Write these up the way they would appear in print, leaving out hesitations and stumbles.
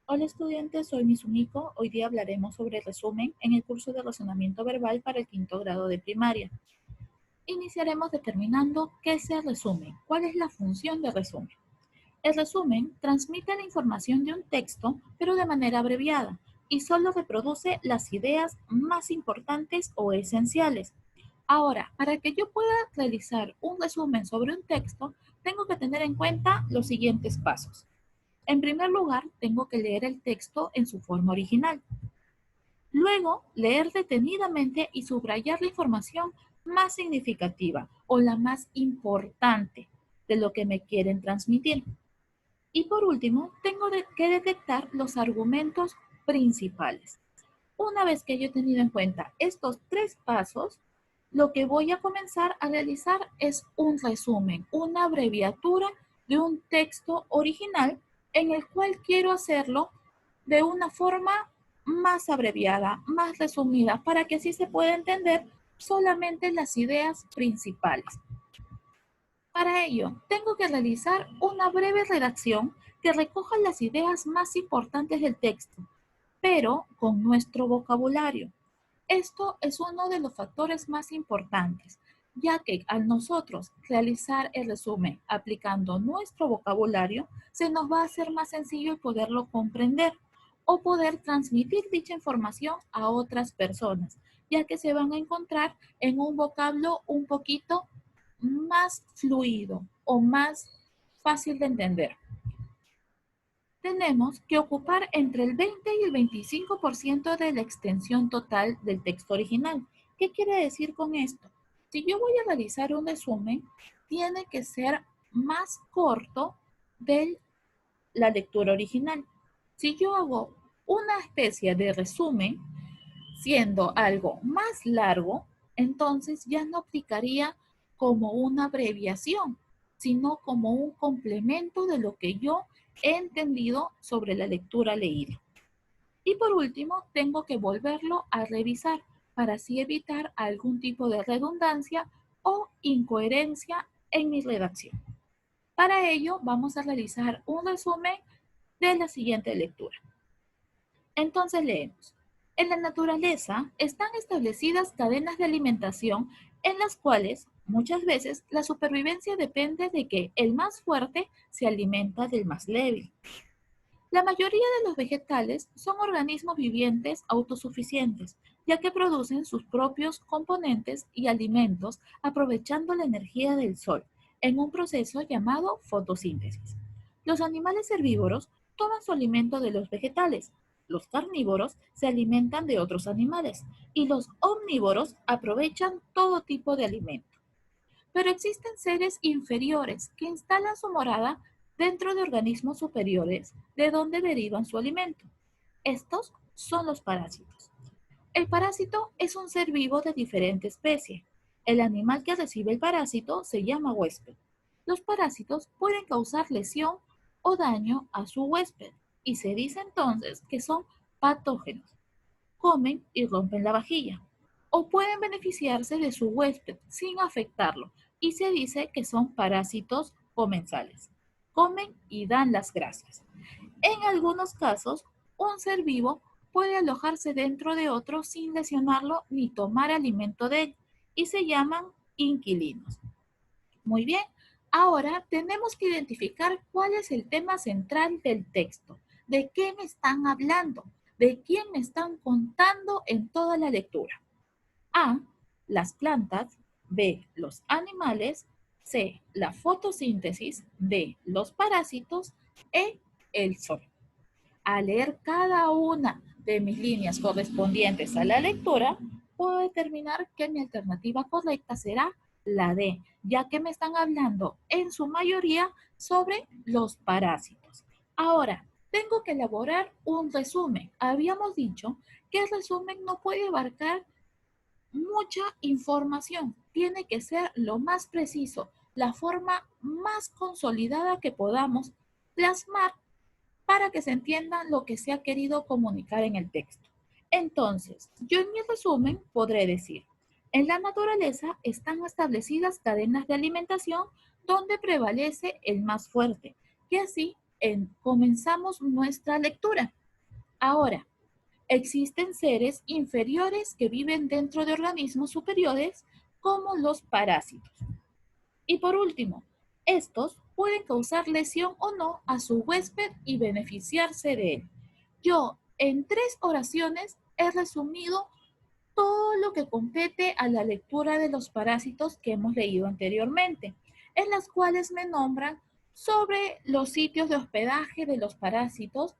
Hola estudiantes, soy Mizumiko. Hoy día hablaremos sobre el resumen en el curso de razonamiento verbal para el quinto grado de primaria. Iniciaremos determinando qué es el resumen, cuál es la función del resumen. El resumen transmite la información de un texto, pero de manera abreviada, y solo reproduce las ideas más importantes o esenciales. Ahora, para que yo pueda realizar un resumen sobre un texto, tengo que tener en cuenta los siguientes pasos. En primer lugar, tengo que leer el texto en su forma original. Luego, leer detenidamente y subrayar la información más significativa o la más importante de lo que me quieren transmitir. Y por último, tengo que detectar los argumentos principales. Una vez que yo he tenido en cuenta estos tres pasos, lo que voy a comenzar a realizar es un resumen, una abreviatura de un texto original en el cual quiero hacerlo de una forma más abreviada, más resumida, para que así se pueda entender solamente las ideas principales. Para ello, tengo que realizar una breve redacción que recoja las ideas más importantes del texto, pero con nuestro vocabulario. Esto es uno de los factores más importantes, ya que al nosotros realizar el resumen aplicando nuestro vocabulario, se nos va a hacer más sencillo el poderlo comprender o poder transmitir dicha información a otras personas, ya que se van a encontrar en un vocablo un poquito más fluido o más fácil de entender. Tenemos que ocupar entre el 20 y el 25% de la extensión total del texto original. ¿Qué quiere decir con esto? Si yo voy a realizar un resumen, tiene que ser más corto de la lectura original. Si yo hago una especie de resumen, siendo algo más largo, entonces ya no aplicaría como una abreviación, sino como un complemento de lo que yo he entendido sobre la lectura leída. Y por último, tengo que volverlo a revisar para así evitar algún tipo de redundancia o incoherencia en mi redacción. Para ello, vamos a realizar un resumen de la siguiente lectura. Entonces leemos. En la naturaleza están establecidas cadenas de alimentación en las cuales muchas veces la supervivencia depende de que el más fuerte se alimenta del más débil. La mayoría de los vegetales son organismos vivientes autosuficientes, ya que producen sus propios componentes y alimentos aprovechando la energía del sol en un proceso llamado fotosíntesis. Los animales herbívoros toman su alimento de los vegetales, los carnívoros se alimentan de otros animales y los omnívoros aprovechan todo tipo de alimento. Pero existen seres inferiores que instalan su morada dentro de organismos superiores de donde derivan su alimento. Estos son los parásitos. El parásito es un ser vivo de diferente especie. El animal que recibe el parásito se llama huésped. Los parásitos pueden causar lesión o daño a su huésped y se dice entonces que son patógenos. Comen y rompen la vajilla. O pueden beneficiarse de su huésped sin afectarlo y se dice que son parásitos comensales. Comen y dan las gracias. En algunos casos, un ser vivo puede alojarse dentro de otro sin lesionarlo ni tomar alimento de él y se llaman inquilinos. Muy bien, ahora tenemos que identificar cuál es el tema central del texto, de qué me están hablando, de quién me están contando en toda la lectura. A, las plantas; B, los animales; C, la fotosíntesis; D, los parásitos; E, el sol. Al leer cada una de mis líneas correspondientes a la lectura, puedo determinar que mi alternativa correcta será la D, ya que me están hablando en su mayoría sobre los parásitos. Ahora, tengo que elaborar un resumen. Habíamos dicho que el resumen no puede abarcar mucha información. Tiene que ser lo más preciso, la forma más consolidada que podamos plasmar para que se entienda lo que se ha querido comunicar en el texto. Entonces, yo en mi resumen podré decir, en la naturaleza están establecidas cadenas de alimentación donde prevalece el más fuerte, y así comenzamos nuestra lectura. Ahora, existen seres inferiores que viven dentro de organismos superiores como los parásitos. Y por último, estos pueden causar lesión o no a su huésped y beneficiarse de él. Yo, en 3 oraciones, he resumido todo lo que compete a la lectura de los parásitos que hemos leído anteriormente, en las cuales me nombran sobre los sitios de hospedaje de los parásitos,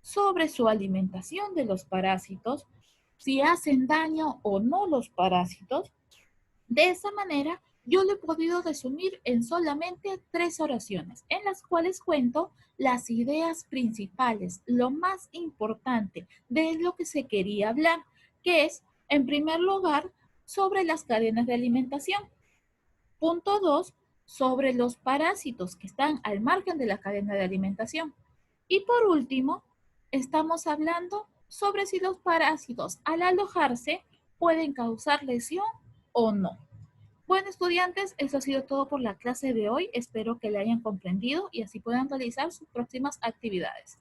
sobre su alimentación de los parásitos, si hacen daño o no los parásitos. De esa manera, yo lo he podido resumir en solamente 3 oraciones, en las cuales cuento las ideas principales, lo más importante de lo que se quería hablar, que es, en primer lugar, sobre las cadenas de alimentación. Punto 2, sobre los parásitos que están al margen de la cadena de alimentación. Y por último, estamos hablando sobre si los parásitos al alojarse pueden causar lesión o no. Bueno, estudiantes, eso ha sido todo por la clase de hoy. Espero que la hayan comprendido y así puedan realizar sus próximas actividades.